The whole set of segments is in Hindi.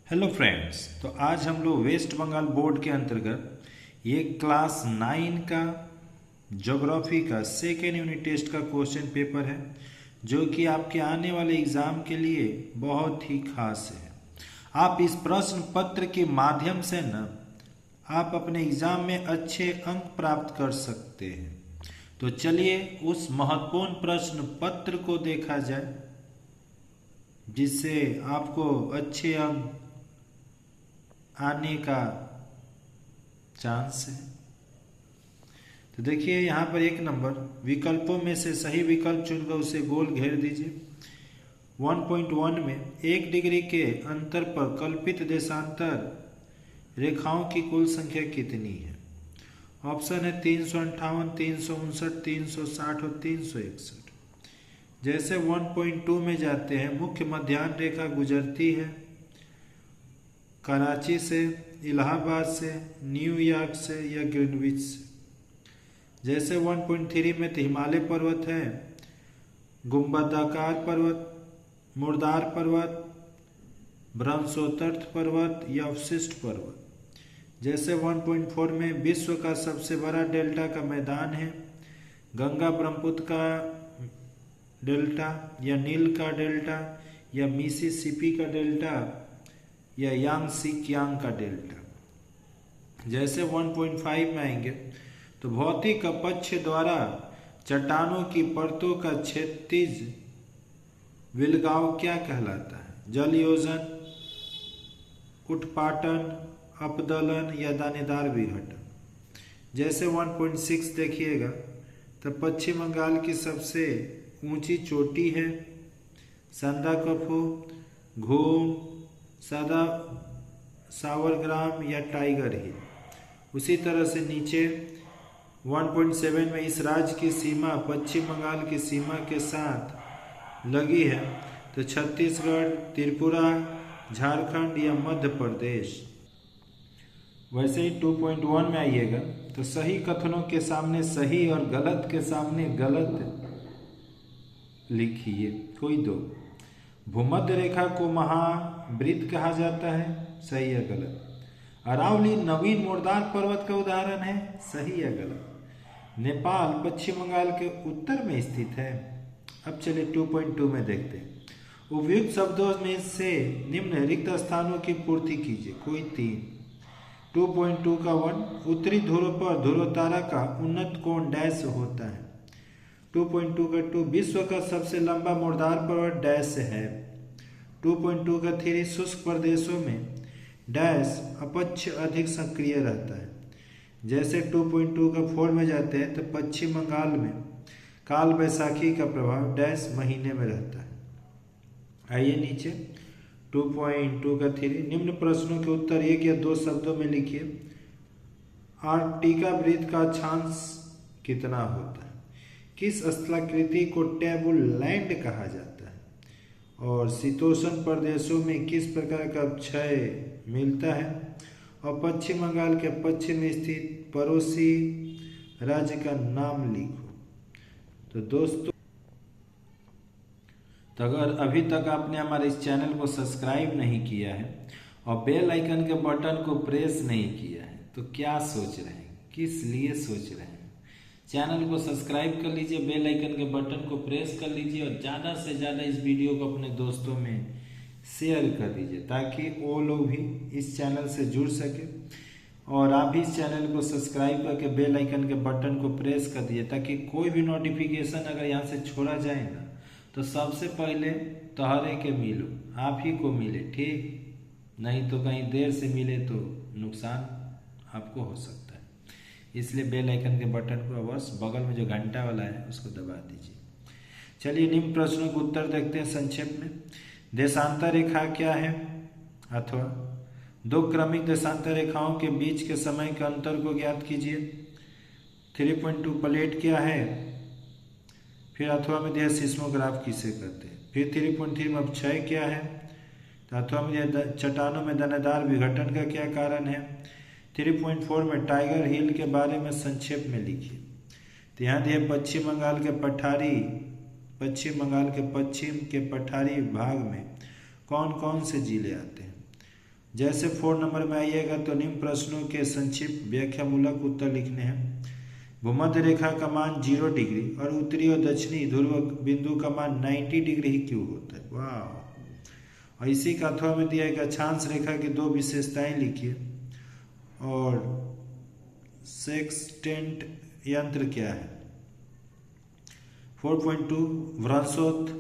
हेलो फ्रेंड्स, तो आज हम लोग वेस्ट बंगाल बोर्ड के अंतर्गत ये क्लास 9 का ज्योग्राफी का सेकेंड यूनिट टेस्ट का क्वेश्चन पेपर है जो कि आपके आने वाले एग्ज़ाम के लिए बहुत ही खास है। आप इस प्रश्न पत्र के माध्यम से न आप अपने एग्ज़ाम में अच्छे अंक प्राप्त कर सकते हैं। तो चलिए उस महत्वपूर्ण प्रश्न पत्र को देखा जाए जिससे आपको अच्छे अंक आने का चांस है। तो देखिए यहाँ पर एक नंबर विकल्पों में से सही विकल्प चुनकर उसे गोल घेर दीजिए। 1.1 में 1 डिग्री के अंतर पर कल्पित देशांतर रेखाओं की कुल संख्या कितनी है? ऑप्शन है 358, 359, 360 और 361। जैसे 1.2 में जाते हैं, मुख्य मध्याह्न रेखा गुजरती है कराची से, इलाहाबाद से, न्यूयॉर्क से या ग्रीनविच से। जैसे 1.3 में तो हिमालय पर्वत है, गुंबदाकार पर्वत, मुर्दार पर्वत, भ्रमशोत्तर्थ पर्वत या अवशिष्ट पर्वत। जैसे 1.4 में विश्व का सबसे बड़ा डेल्टा का मैदान है, गंगा ब्रह्मपुत्र का डेल्टा या नील का डेल्टा या मिसिसिपी का डेल्टा या यांगसी कियांग का डेल्टा। जैसे 1.5 में आएंगे तो भौतिक अपक्ष द्वारा चट्टानों की परतों का क्षैतिज विलगाव क्या कहलाता है? जलयोजन, उटपाटन, अपदलन या दानेदार विघटन। जैसे 1.6 देखिएगा तो पश्चिम बंगाल की सबसे ऊंची चोटी है संदाकफू, घूम, सादा सावरग्राम या टाइगर हिल। उसी तरह से नीचे 1.7 में इस राज्य की सीमा पश्चिम बंगाल की सीमा के साथ लगी है तो छत्तीसगढ़, त्रिपुरा, झारखंड या मध्य प्रदेश। वैसे ही 2.1 में आइएगा तो सही कथनों के सामने सही और गलत के सामने गलत लिखिए कोई दो। भूमध्य रेखा को महावृत्त कहा जाता है, सही या गलत? अरावली नवीन मुर्दार पर्वत का उदाहरण है, सही या गलत? नेपाल पश्चिम बंगाल के उत्तर में स्थित है। अब चलिए 2.2 में देखते हैं। उपयुक्त शब्दों में से निम्न रिक्त स्थानों की पूर्ति कीजिए, कोई 3। 2.2 का 1 उत्तरी ध्रुव पर ध्रुवतारा का उन्नत कोण डैश होता है। 2.2 का 2 विश्व का सबसे लंबा मुर्दार पर्वत डैश है। 2.2 का 3 शुष्क प्रदेशों में डैश अपक्ष अधिक सक्रिय रहता है। जैसे 2.2 का 4 में जाते हैं तो पश्चिम बंगाल में काल बैसाखी का प्रभाव डैश महीने में रहता है। आइए नीचे 2.2 का 3 निम्न प्रश्नों के उत्तर 1 या 2 शब्दों में लिखिए। आर्कटिका वृत्त का अक्षांश कितना होता है? किस स्थलाकृति को टेबल लैंड कहा जाता है? और शीतोष्ण प्रदेशों में किस प्रकार का क्षय मिलता है? और पश्चिम बंगाल के पश्चिम में स्थित पड़ोसी राज्य का नाम लिखो। तो दोस्तों, तो अगर अभी तक आपने हमारे इस चैनल को सब्सक्राइब नहीं किया है और बेल आइकन के बटन को प्रेस नहीं किया है तो क्या सोच रहे हैं, किस लिए सोच रहे हैं? चैनल को सब्सक्राइब कर लीजिए, बेल आइकन के बटन को प्रेस कर लीजिए और ज़्यादा से ज़्यादा इस वीडियो को अपने दोस्तों में शेयर कर दीजिए ताकि वो लोग भी इस चैनल से जुड़ सके। और आप भी इस चैनल को सब्सक्राइब करके बेल आइकन के बटन को प्रेस कर दीजिए ताकि कोई भी नोटिफिकेशन अगर यहाँ से छोड़ा जाए ना तो सबसे पहले तोहरे के मिलो, आप ही को मिले, ठीक? नहीं तो कहीं देर से मिले तो नुकसान आपको हो सकता है। इसलिए बेल आइकन के बटन को अवश्य बगल में जो घंटा वाला है उसको दबा दीजिए। चलिए निम्न प्रश्नों के उत्तर देखते हैं संक्षेप में। देशांतर रेखा क्या है? अथवा 2 क्रमिक देशांतर रेखाओं के बीच के समय के अंतर को ज्ञात कीजिए। 3.2 प्लेट क्या है? फिर अथवा में दिया सिस्मोग्राफ किसे कहते हैं? फिर 3.3 में अपक्षय क्या है? तो अथवा में दिया चट्टानों में दानेदार विघटन का क्या कारण है? 3.4 में टाइगर हिल के बारे में संक्षेप में लिखिए। तो यहाँ दिए पश्चिम बंगाल के पश्चिम के पठारी भाग में कौन कौन से जिले आते हैं? जैसे 4 नंबर में आइएगा तो निम्न प्रश्नों के संक्षिप्त व्याख्यामूलक उत्तर लिखने हैं। भूमध्य रेखा का मान 0 डिग्री और उत्तरी और दक्षिणी ध्रुव बिंदु का मान 90 डिग्री ही क्यों होता है? वाह। और इसी का अथवा में दिया है कि अक्षांश रेखा की 2 विशेषताएं लिखिए। और सेक्सटेंट यंत्र क्या है? 4.2 व्रंशोत्थ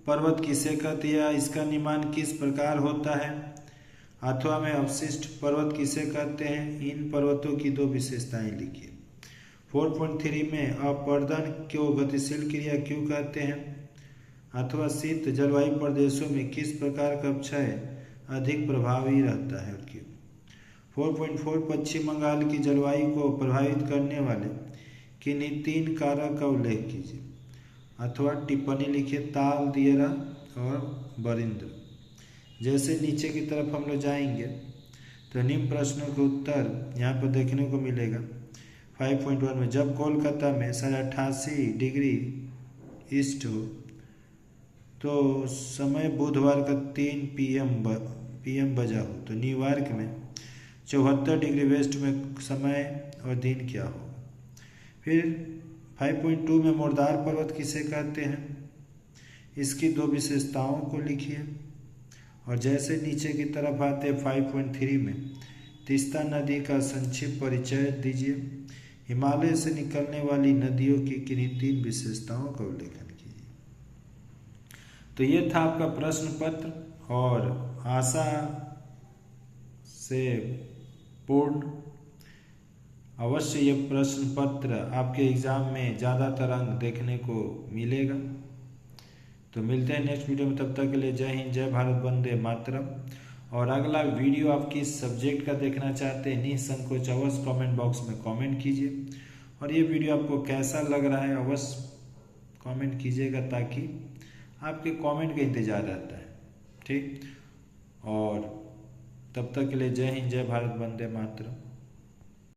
पर्वत किसे कहते हैं? इसका निर्माण किस प्रकार होता है? अथवा में अवशिष्ट पर्वत किसे कहते हैं? इन पर्वतों की 2 विशेषताएं लिखिए। 4.3 में अपवर्तन को गतिशील क्रिया क्यों कहते हैं? अथवा शीत जलवायु प्रदेशों में किस प्रकार का क्षय अधिक प्रभावी रहता है और क्यों? 4.4 पश्चिम बंगाल की जलवायु को प्रभावित करने वाले किन्हीं 3 कारक का उल्लेख कीजिए। अथवा टिप्पणी लिखिए ताल, दियरा और बरिंद्र। जैसे नीचे की तरफ हम लोग जाएंगे तो निम्न प्रश्नों के उत्तर यहाँ पर देखने को मिलेगा। 5.1 में जब कोलकाता में 88 डिग्री ईस्ट हो तो समय बुधवार का 3 PM बजा हो तो न्यूयॉर्क में 74 डिग्री वेस्ट में समय और दिन क्या होगा? फिर 5.2 में मुर्दार पर्वत किसे कहते हैं? इसकी 2 विशेषताओं को लिखिए। और जैसे नीचे की तरफ आते 5.3 में तीस्ता नदी का संक्षिप्त परिचय दीजिए। हिमालय से निकलने वाली नदियों की किन्हीं 3 विशेषताओं का उल्लेखन कीजिए। तो ये था आपका प्रश्न पत्र और आशा से पूर्ण अवश्य ये प्रश्न पत्र आपके एग्जाम में ज़्यादातर अंक देखने को मिलेगा। तो मिलते हैं नेक्स्ट वीडियो में, तब तक के लिए जय हिंद, जय भारत, वंदे मातरम। और अगला वीडियो आप किस सब्जेक्ट का देखना चाहते हैं निसंकोच अवश्य कमेंट बॉक्स में कमेंट कीजिए। और ये वीडियो आपको कैसा लग रहा है अवश्य कमेंट कीजिएगा ताकि आपके कमेंट का इंतज़ार रहता है। ठीक, और तब तक के लिए जय हिंद, जय भारत, वंदे मातरम।